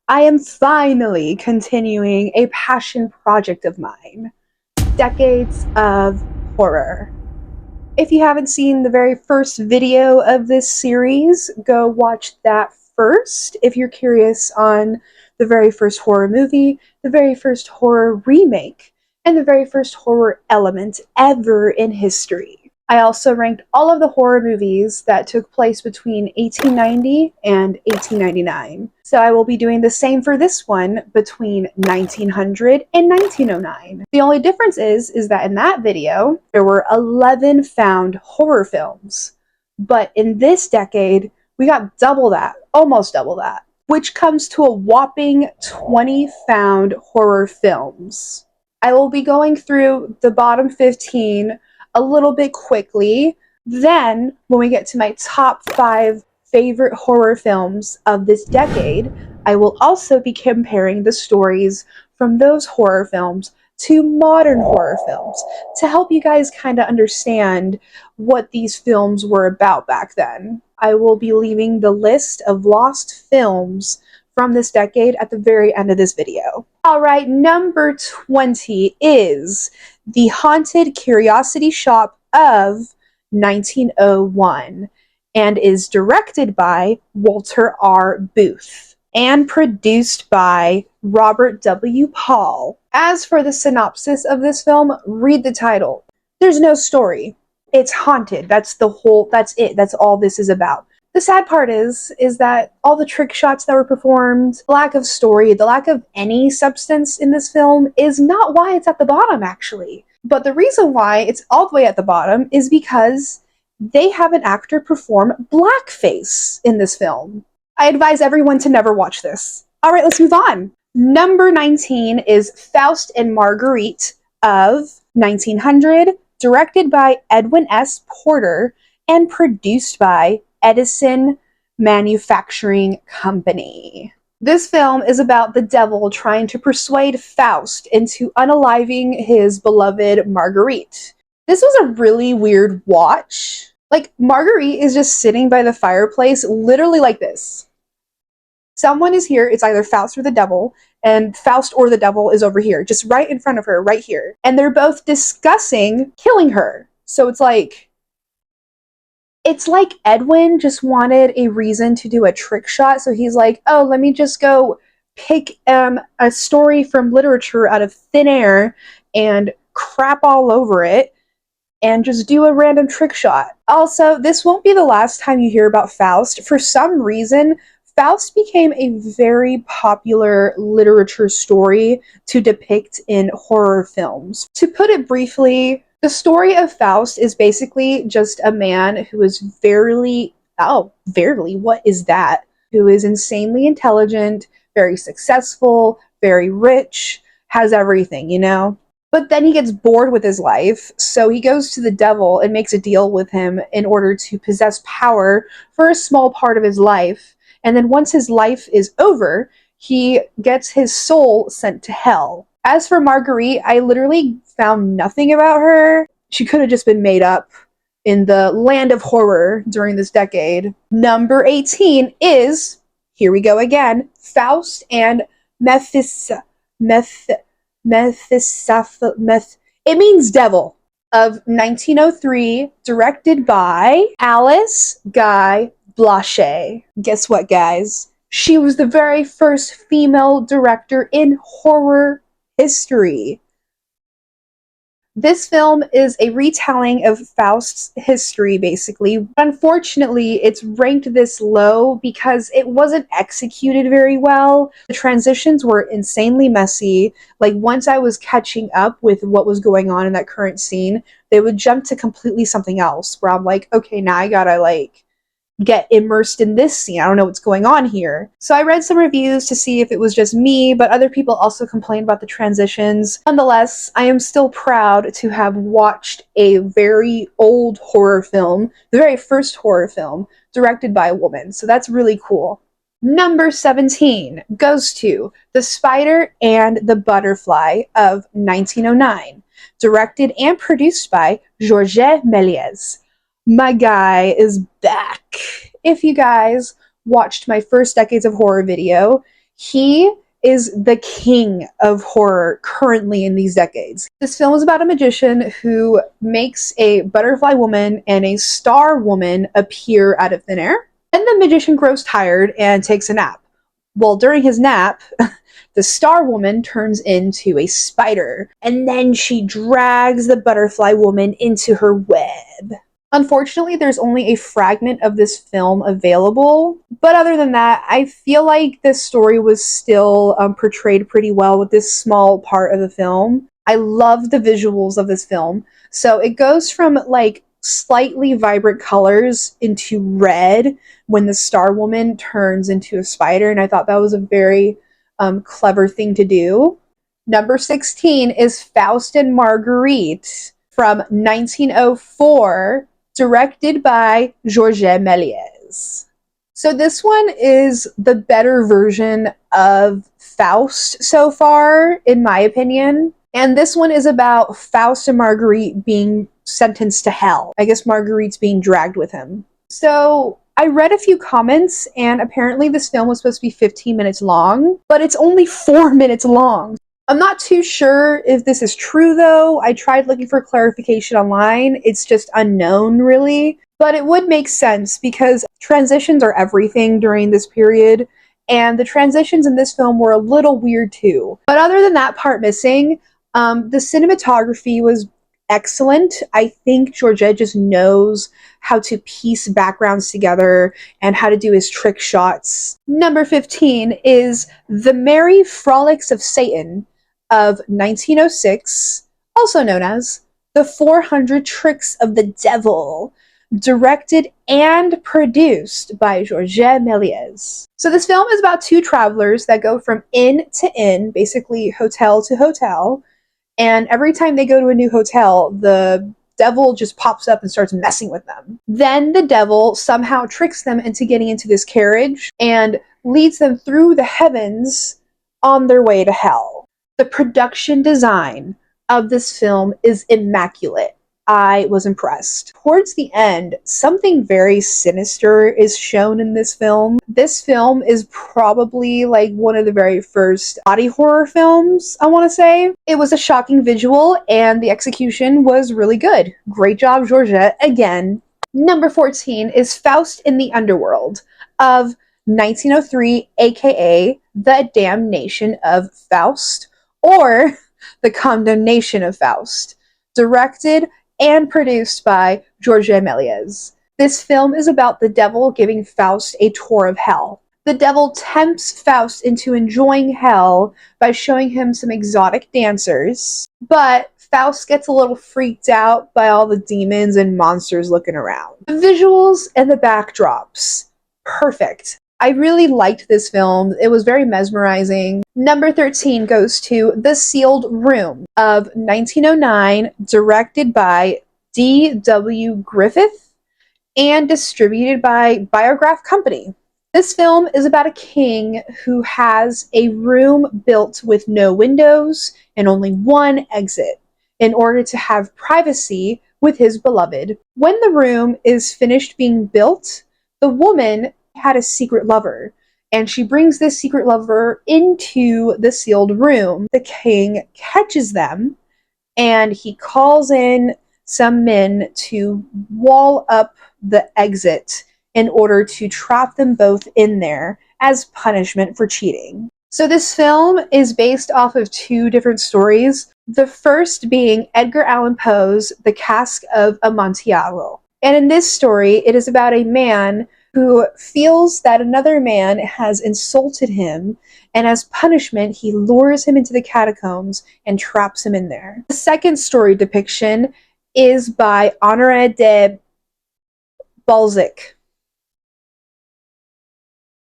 I am finally continuing a passion project of mine, decades of horror. If you haven't seen the very first video of this series, go watch that first if you're curious on the very first horror movie, the very first horror remake, and the very first horror element ever in history. I also ranked all of the horror movies that took place between 1890 and 1899. So I will be doing the same for this one between 1900 and 1909. The only difference is that in that video, there were 11 found horror films. But in this decade, we got double that, almost double that, which comes to a whopping 20 found horror films. I will be going through the bottom 15 a little bit quickly. Then, when we get to my top 5 favorite horror films of this decade, I will also be comparing the stories from those horror films to modern horror films to help you guys kind of understand what these films were about back then. I will be leaving the list of lost films from this decade at the very end of this video. Alright, number 20 is The Haunted Curiosity Shop of 1901 and is directed by Walter R. Booth and produced by Robert W. Paul. As for the synopsis of this film, read the title. There's no story. It's haunted. That's it. That's all this is about. The sad part is that all the trick shots that were performed, the lack of story, the lack of any substance in this film is not why it's at the bottom, actually. But the reason why it's all the way at the bottom is because they have an actor perform blackface in this film. I advise everyone to never watch this. Alright, let's move on. Number 19 is Faust and Marguerite of 1900, directed by Edwin S. Porter and produced by Edison Manufacturing Company. This film is about the devil trying to persuade Faust into unaliving his beloved Marguerite. This was a really weird watch. Like, Marguerite is just sitting by the fireplace, literally like this. Someone is here, it's either Faust or the devil, and Faust or the devil is over here, just right in front of her, right here. And they're both discussing killing her. So it's like Edwin just wanted a reason to do a trick shot, so he's like, oh, let me just go pick a story from literature out of thin air and crap all over it and just do a random trick shot. Also, this won't be the last time you hear about Faust. For some reason, Faust became a very popular literature story to depict in horror films. To put it briefly, the story of Faust is basically just a man who is what is that? Who is insanely intelligent, very successful, very rich, has everything, you know? But then he gets bored with his life, so he goes to the devil and makes a deal with him in order to possess power for a small part of his life. And then once his life is over, he gets his soul sent to hell. As for Marguerite, I literally found nothing about her. She could have just been made up in the land of horror during this decade. Number 18 is, here we go again, Faust and Memphis. It means devil, of 1903, directed by Alice Guy Blaché. Guess what, guys? She was the very first female director in horror history. This film is a retelling of Faust's history, basically. Unfortunately, it's ranked this low because it wasn't executed very well. The transitions were insanely messy. Like, once I was catching up with what was going on in that current scene, they would jump to completely something else, where I'm like, okay, now I gotta, get immersed in this scene. I don't know what's going on here. So I read some reviews to see if it was just me, but other people also complained about the transitions. Nonetheless, I am still proud to have watched a very old horror film, the very first horror film, directed by a woman. So that's really cool. Number 17 goes to The Spider and the Butterfly of 1909, directed and produced by Georges Méliès. My guy is back. If you guys watched my first Decades of Horror video, He is the king of horror currently in these decades. This film is about a magician who makes a butterfly woman and a star woman appear out of thin air. And the magician grows tired and takes a nap. Well, during his nap, the star woman turns into a spider, and then she drags the butterfly woman into her web. Unfortunately, there's only a fragment of this film available, but other than that, I feel like this story was still portrayed pretty well with this small part of the film. I love the visuals of this film. So it goes from like slightly vibrant colors into red when the Star Woman turns into a spider, and I thought that was a very clever thing to do. Number 16 is Faust and Marguerite from 1904, directed by Georges Méliès. So this one is the better version of Faust so far, in my opinion. And this one is about Faust and Marguerite being sentenced to hell. I guess Marguerite's being dragged with him. So I read a few comments, and apparently this film was supposed to be 15 minutes long, but it's only 4 minutes long. I'm not too sure if this is true, though. I tried looking for clarification online. It's just unknown, really. But it would make sense because transitions are everything during this period, and the transitions in this film were a little weird, too. But other than that part missing, the cinematography was excellent. I think Georges just knows how to piece backgrounds together and how to do his trick shots. Number 15 is The Merry Frolics of Satan of 1906, also known as The 400 Tricks of the Devil, directed and produced by Georges Méliès. So this film is about two travelers that go from inn to inn, basically hotel to hotel, and every time they go to a new hotel, the devil just pops up and starts messing with them. Then the devil somehow tricks them into getting into this carriage and leads them through the heavens on their way to hell. The production design of this film is immaculate. I was impressed. Towards the end, something very sinister is shown in this film. This film is probably like one of the very first body horror films, I want to say. It was a shocking visual, and the execution was really good. Great job, Georges, again. Number 14 is Faust in the Underworld of 1903, aka The Damnation of Faust, or The Condemnation of Faust, directed and produced by Georges Méliès. This film is about the devil giving Faust a tour of hell. The devil tempts Faust into enjoying hell by showing him some exotic dancers, but Faust gets a little freaked out by all the demons and monsters looking around. The visuals and the backdrops, perfect. I really liked this film. It was very mesmerizing. Number 13 goes to The Sealed Room of 1909, directed by D.W. Griffith and distributed by Biograph Company. This film is about a king who has a room built with no windows and only one exit in order to have privacy with his beloved. When the room is finished being built, the woman had a secret lover, and she brings this secret lover into the sealed room. The king catches them, and he calls in some men to wall up the exit in order to trap them both in there as punishment for cheating. So this film is based off of two different stories, the first being Edgar Allan Poe's The Cask of Amontillado. And in this story, it is about a man who feels that another man has insulted him, and as punishment, he lures him into the catacombs and traps him in there. The second story depiction is by Honoré de Balzac,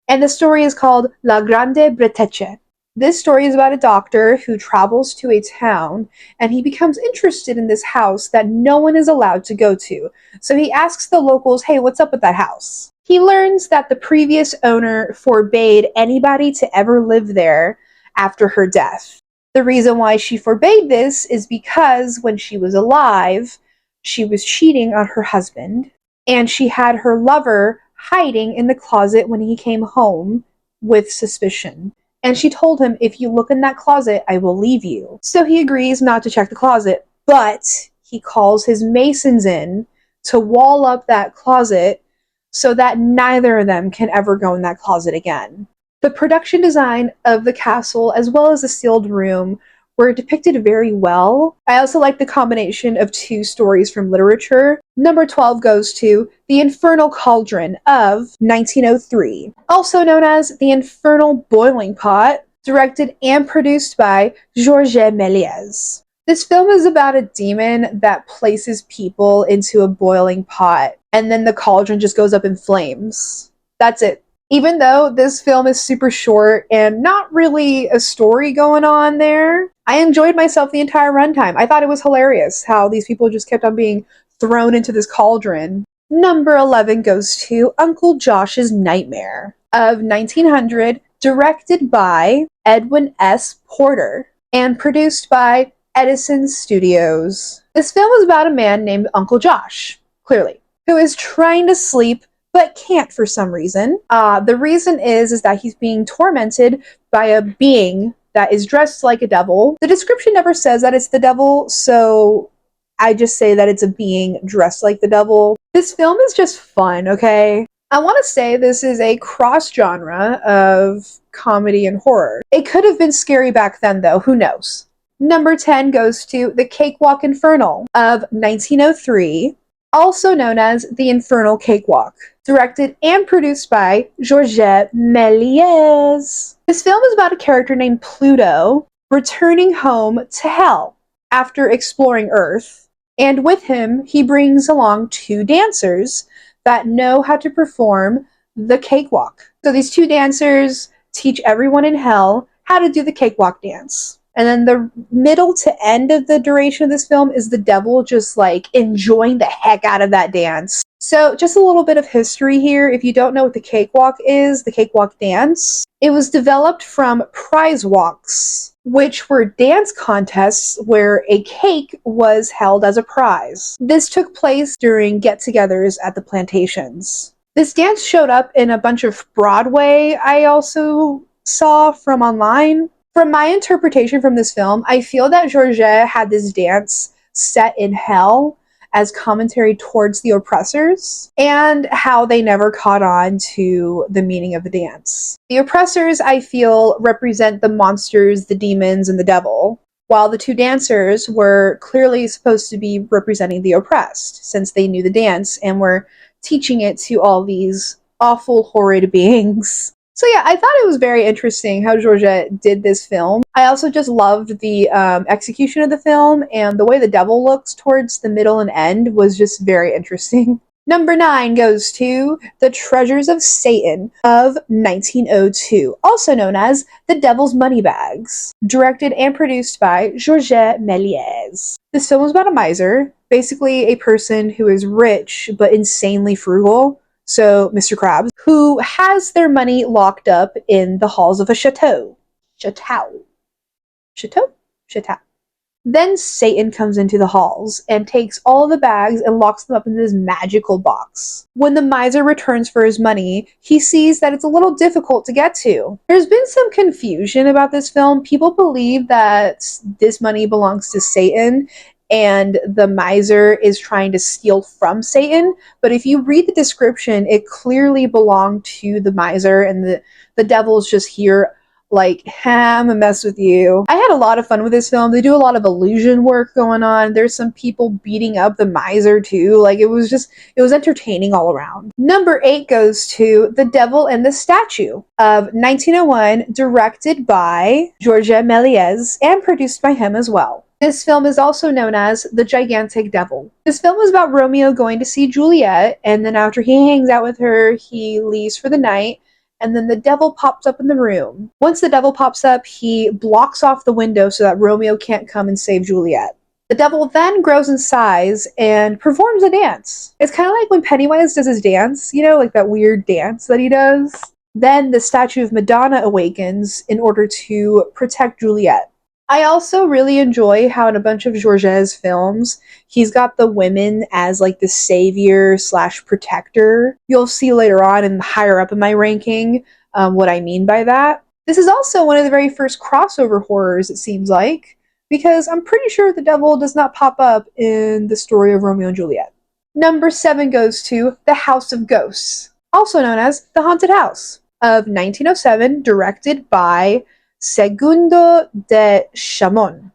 and the story is called La Grande Bretèche. This story is about a doctor who travels to a town, and he becomes interested in this house that no one is allowed to go to. So he asks the locals, hey, what's up with that house? He learns that the previous owner forbade anybody to ever live there after her death. The reason why she forbade this is because when she was alive, she was cheating on her husband, and she had her lover hiding in the closet when he came home with suspicion. And she told him, if you look in that closet, I will leave you. So he agrees not to check the closet, but he calls his masons in to wall up that closet so that neither of them can ever go in that closet again. The production design of the castle, as well as the sealed room, were depicted very well. I also like the combination of two stories from literature. Number 12 goes to The Infernal Cauldron of 1903, also known as The Infernal Boiling Pot, directed and produced by Georges Méliès. This film is about a demon that places people into a boiling pot, and then the cauldron just goes up in flames. That's it. Even though this film is super short and not really a story going on there, I enjoyed myself the entire runtime. I thought it was hilarious how these people just kept on being thrown into this cauldron. Number 11 goes to Uncle Josh's Nightmare of 1900, directed by Edwin S. Porter and produced by Edison Studios. This film is about a man named Uncle Josh, clearly, who is trying to sleep but can't for some reason. The reason is that he's being tormented by a being that is dressed like a devil. The description never says that it's the devil, so I just say that it's a being dressed like the devil. This film is just fun, okay? I want to say this is a cross-genre of comedy and horror. It could have been scary back then, though. Who knows? Number 10 goes to The Cakewalk Infernal of 1903, also known as The Infernal Cakewalk, directed and produced by Georges Méliès. This film is about a character named Pluto returning home to hell after exploring Earth, and with him he brings along two dancers that know how to perform the cakewalk. So these two dancers teach everyone in hell how to do the cakewalk dance. And then the middle to end of the duration of this film is the devil just like enjoying the heck out of that dance. So just a little bit of history here. If you don't know what the cakewalk is, the cakewalk dance, it was developed from prize walks, which were dance contests where a cake was held as a prize. This took place during get-togethers at the plantations. This dance showed up in a bunch of Broadway I also saw from online. From my interpretation from this film, I feel that Georges had this dance set in hell as commentary towards the oppressors and how they never caught on to the meaning of the dance. The oppressors, I feel, represent the monsters, the demons, and the devil, while the two dancers were clearly supposed to be representing the oppressed, since they knew the dance and were teaching it to all these awful, horrid beings. So yeah, I thought it was very interesting how Georges did this film. I also just loved the execution of the film, and the way the devil looks towards the middle and end was just very interesting. Number 9 goes to The Treasures of Satan of 1902, also known as The Devil's Moneybags, directed and produced by Georges Méliès. This film was about a miser, basically a person who is rich but insanely frugal. So, Mr. Krabs, who has their money locked up in the halls of a chateau. Chateau. Then Satan comes into the halls and takes all of the bags and locks them up in this magical box. When the miser returns for his money, he sees that it's a little difficult to get to. There's been some confusion about this film. People believe that this money belongs to Satan, and the miser is trying to steal from Satan. But if you read the description, it clearly belonged to the miser, and the devil's just here like, I'm gonna mess with you. I had a lot of fun with this film. They do a lot of illusion work going on. There's some people beating up the miser too. Like, it was entertaining all around. Number 8 goes to The Devil and the Statue of 1901, directed by Georges Méliès and produced by him as well. This film is also known as The Gigantic Devil. This film is about Romeo going to see Juliet, and then after he hangs out with her, he leaves for the night, and then the devil pops up in the room. Once the devil pops up, he blocks off the window so that Romeo can't come and save Juliet. The devil then grows in size and performs a dance. It's kind of like when Pennywise does his dance, you know, like that weird dance that he does. Then the statue of Madonna awakens in order to protect Juliet. I also really enjoy how in a bunch of Georges' films, he's got the women as like the savior / protector. You'll see later on and higher up in my ranking what I mean by that. This is also one of the very first crossover horrors, it seems like, because I'm pretty sure the devil does not pop up in the story of Romeo and Juliet. Number 7 goes to The House of Ghosts, also known as The Haunted House, of 1907, directed by Segundo de Chamon,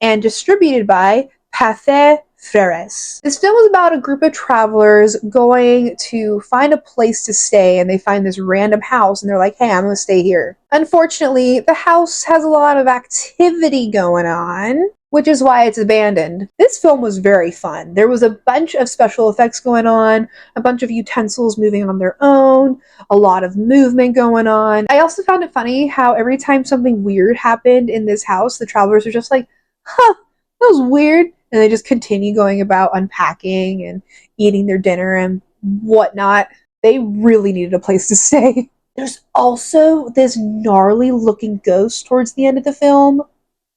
and distributed by Pathé Frères. This film is about a group of travelers going to find a place to stay, and they find this random house, and they're like, hey, I'm gonna stay here. Unfortunately, the house has a lot of activity going on, which is why it's abandoned. This film was very fun. There was a bunch of special effects going on, a bunch of utensils moving on their own, a lot of movement going on. I also found it funny how every time something weird happened in this house, the travelers were just like, huh, that was weird. And they just continue going about unpacking and eating their dinner and whatnot. They really needed a place to stay. There's also this gnarly looking ghost towards the end of the film.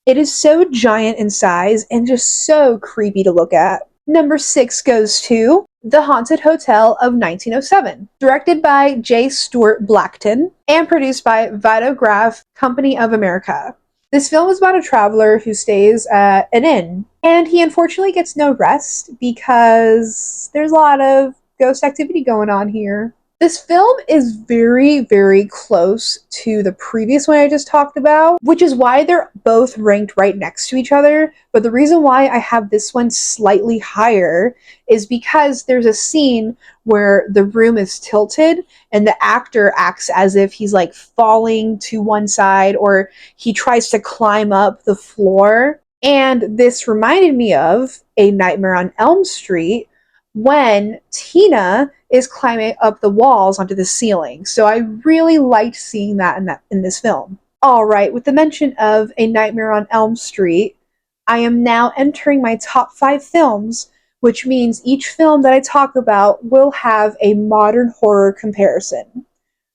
It is so giant in size and just so creepy to look at. Number 6 goes to The Haunted Hotel of 1907, directed by J. Stuart Blackton and produced by Vitagraph Company of America. This film is about a traveler who stays at an inn, and he unfortunately gets no rest because there's a lot of ghost activity going on here. This film is very, very close to the previous one I just talked about, which is why they're both ranked right next to each other. But the reason why I have this one slightly higher is because there's a scene where the room is tilted and the actor acts as if he's like falling to one side or he tries to climb up the floor. And this reminded me of A Nightmare on Elm Street, when Tina is climbing up the walls onto the ceiling. So I really liked seeing that in this film. Alright, with the mention of A Nightmare on Elm Street, I am now entering my top 5 films, which means each film that I talk about will have a modern horror comparison.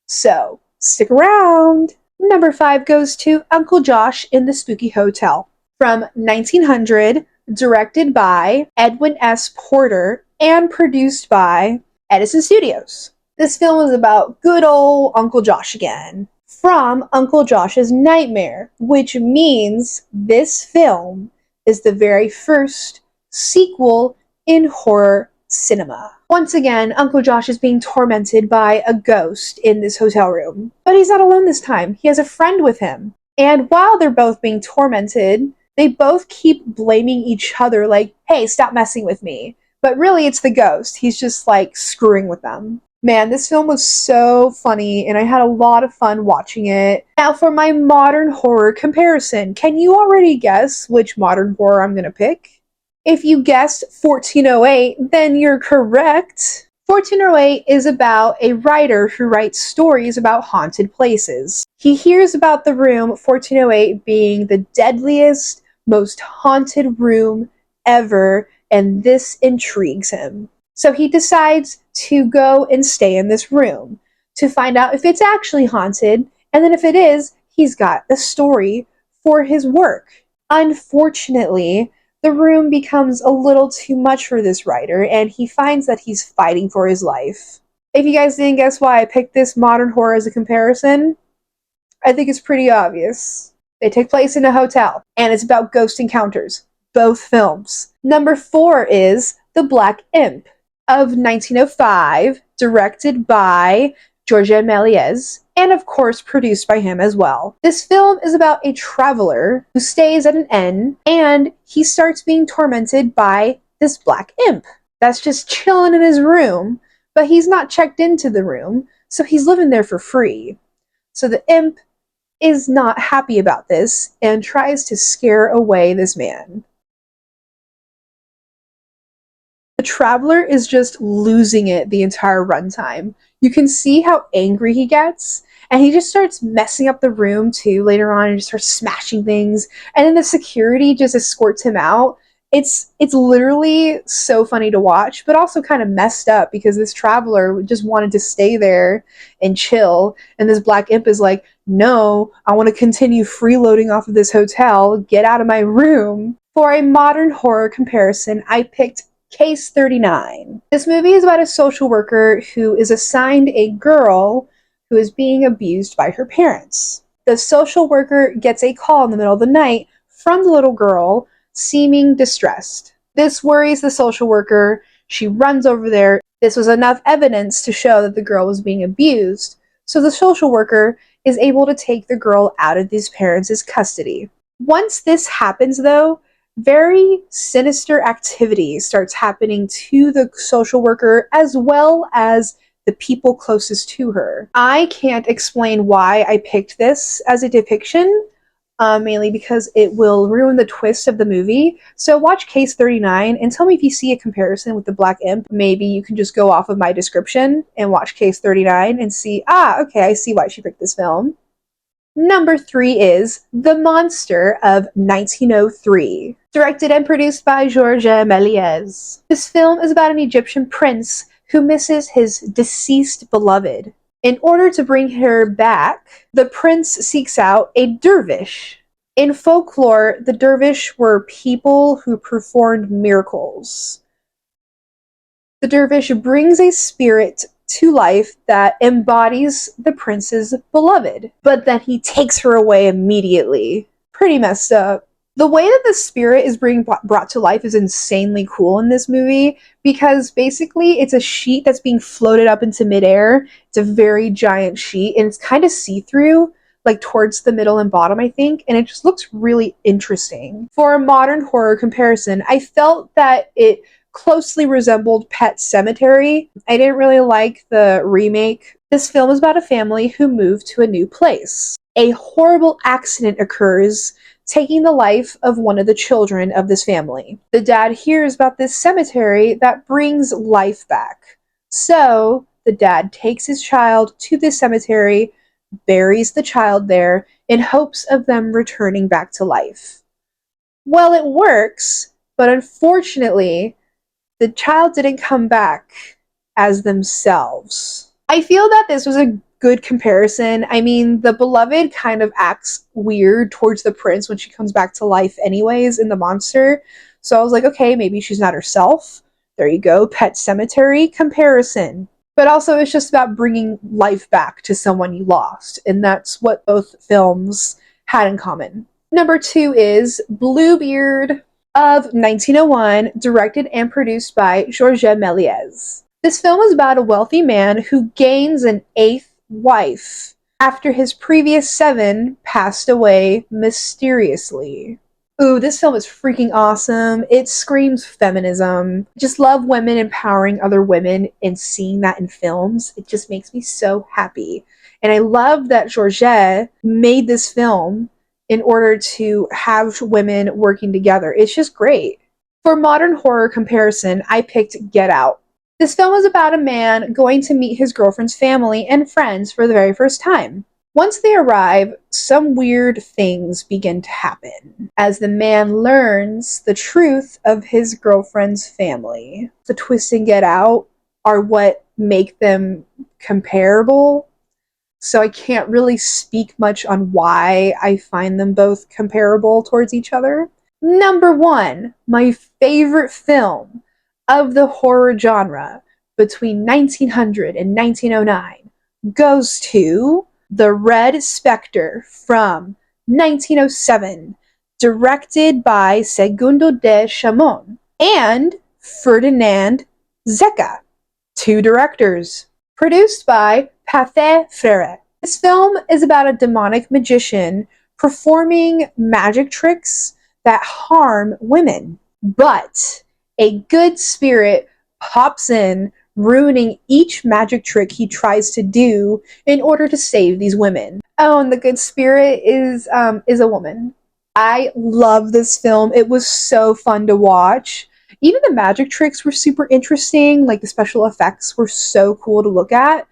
So, stick around! Number 5 goes to Uncle Josh in the Spooky Hotel, from 1900, directed by Edwin S. Porter and produced by Edison Studios. This film is about good old Uncle Josh again, from Uncle Josh's Nightmare, which means this film is the very first sequel in horror cinema. Once again, Uncle Josh is being tormented by a ghost in this hotel room. But he's not alone this time. He has a friend with him. And while they're both being tormented, they both keep blaming each other like, hey, stop messing with me. But really, it's the ghost. He's just, like, screwing with them. Man, this film was so funny, and I had a lot of fun watching it. Now, for my modern horror comparison, can you already guess which modern horror I'm gonna pick? If you guessed 1408, then you're correct. 1408 is about a writer who writes stories about haunted places. He hears about the room 1408 being the deadliest, most haunted room ever, and this intrigues him. So he decides to go and stay in this room to find out if it's actually haunted, and then if it is, he's got a story for his work. Unfortunately, the room becomes a little too much for this writer, and he finds that he's fighting for his life. If you guys didn't guess why I picked this modern horror as a comparison, I think it's pretty obvious. They take place in a hotel, and it's about ghost encounters. Both films. Number 4 is The Black Imp, of 1905, directed by Georges Méliès, and of course produced by him as well. This film is about a traveler who stays at an inn, and he starts being tormented by this black imp that's just chilling in his room, but he's not checked into the room, so he's living there for free. So the imp is not happy about this and tries to scare away this man. The traveler is just losing it the entire runtime. You can see how angry he gets, and he just starts messing up the room too later on and just starts smashing things, and then the security just escorts him out. It's literally so funny to watch, but also kind of messed up because this traveler just wanted to stay there and chill, and this black imp is like, no, I want to continue freeloading off of this hotel, get out of my room. For a modern horror comparison, I picked Case 39. This movie is about a social worker who is assigned a girl who is being abused by her parents. The social worker gets a call in the middle of the night from the little girl, seeming distressed. This worries the social worker. She runs over there. This was enough evidence to show that the girl was being abused, so the social worker is able to take the girl out of these parents' custody. Once this happens, though, very sinister activity starts happening to the social worker as well as the people closest to her. I can't explain why I picked this as a depiction, mainly because it will ruin the twist of the movie. So watch Case 39 and tell me if you see a comparison with the Black Imp. Maybe you can just go off of my description and watch Case 39 and see, okay, I see why she picked this film. Number 3 is The Monster of 1903, directed and produced by Georges Méliès. This film is about an Egyptian prince who misses his deceased beloved. In order to bring her back, the prince seeks out a dervish. In folklore, the dervish were people who performed miracles. The dervish brings a spirit to life that embodies the prince's beloved, but then he takes her away immediately. Pretty messed up. The way that the spirit is being brought to life is insanely cool in this movie, because basically it's a sheet that's being floated up into midair. It's a very giant sheet, and it's kind of see-through, like towards the middle and bottom, I think, and it just looks really interesting. For a modern horror comparison, I felt that it closely resembled Pet Sematary. I didn't really like the remake. This film is about a family who moved to a new place. A horrible accident occurs, taking the life of one of the children of this family. The dad hears about this cemetery that brings life back. So, the dad takes his child to this cemetery, buries the child there, in hopes of them returning back to life. Well, it works, but unfortunately, the child didn't come back as themselves. I feel that this was a good comparison. I mean, the beloved kind of acts weird towards the prince when she comes back to life anyways in The Monster. So I was like, okay, maybe she's not herself. There you go, Pet Sematary comparison. But also it's just about bringing life back to someone you lost. And that's what both films had in common. Number 2 is Bluebeard of 1901, directed and produced by Georges Méliès. This film is about a wealthy man who gains an 8th wife after his previous 7 passed away mysteriously. Ooh, this film is freaking awesome. It screams feminism. Just love women empowering other women and seeing that in films. It just makes me so happy. And I love that Georges made this film in order to have women working together. It's just great. For modern horror comparison, I picked Get Out. This film is about a man going to meet his girlfriend's family and friends for the very first time. Once they arrive, some weird things begin to happen as the man learns the truth of his girlfriend's family. The twists in Get Out are what make them comparable, so I can't really speak much on why I find them both comparable towards each other. Number 1, my favorite film of the horror genre between 1900 and 1909 goes to The Red Specter from 1907, directed by Segundo de Chamon and Ferdinand Zecca, 2 directors. Produced by Pathé Frere. This film is about a demonic magician performing magic tricks that harm women, but a good spirit pops in, ruining each magic trick he tries to do in order to save these women. Oh, and the good spirit is a woman. I love this film. It was so fun to watch. Even the magic tricks were super interesting. Like, the special effects were so cool to look at.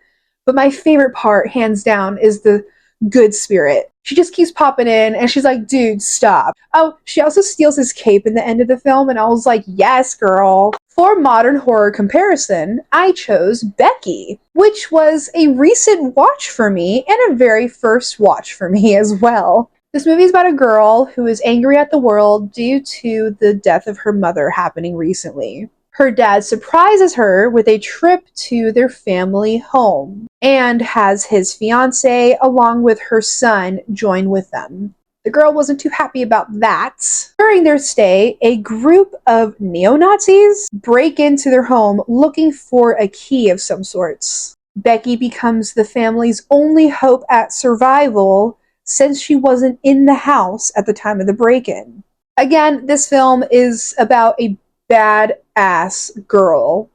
But my favorite part, hands down, is the good spirit. She just keeps popping in, and she's like, dude, stop. Oh, she also steals his cape in the end of the film, and I was like, yes, girl. For modern horror comparison, I chose Becky, which was a recent watch for me, and a very first watch for me as well. This movie is about a girl who is angry at the world due to the death of her mother happening recently. Her dad surprises her with a trip to their family home and has his fiancée along with her son join with them. The girl wasn't too happy about that. During their stay, a group of neo-Nazis break into their home looking for a key of some sorts. Becky becomes the family's only hope at survival since she wasn't in the house at the time of the break-in. Again, this film is about a badass girl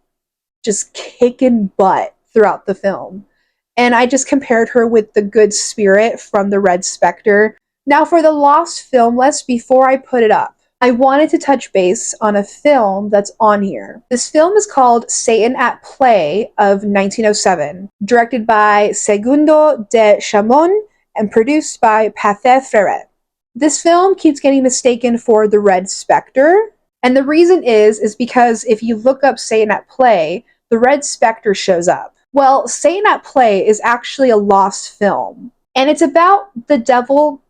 just kicking butt throughout the film. And I just compared her with the good spirit from the Red Specter. Now for the Lost film list, before I put it up, I wanted to touch base on a film that's on here. This film is called Satan at Play of 1907, directed by Segundo de Chamon and produced by Pathé Freret. This film keeps getting mistaken for the Red Specter, and the reason is because if you look up Satan at Play, the Red Specter shows up. Well, Satan at Play is actually a lost film, and it's about the devil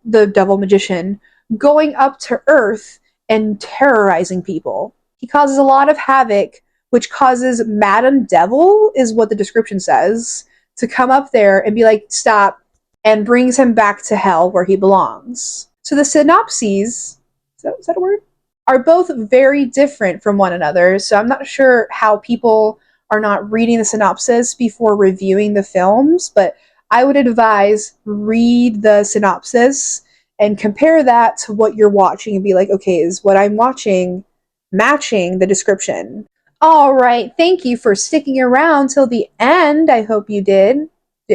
magician, going up to Earth and terrorizing people. He causes a lot of havoc, which causes Madam Devil, is what the description says, to come up there and be like, stop, and brings him back to hell where he belongs. So the synopses, is that a word? Are both very different from one another, so I'm not sure how people are not reading the synopsis before reviewing the films, but I would advise read the synopsis and compare that to what you're watching and be like, okay, is what I'm watching matching the description? Alright, thank you for sticking around till the end. I hope you did.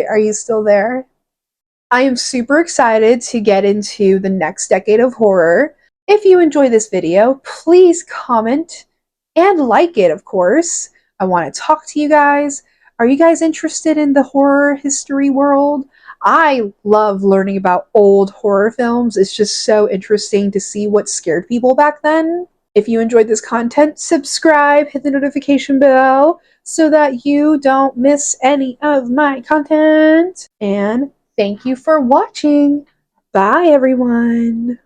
Are you still there? I am super excited to get into the next decade of horror. If you enjoy this video, please comment and like it, of course. I want to talk to you guys. Are you guys interested in the horror history world? I love learning about old horror films. It's just so interesting to see what scared people back then. If you enjoyed this content, subscribe, hit the notification bell so that you don't miss any of my content. And thank you for watching. Bye, everyone.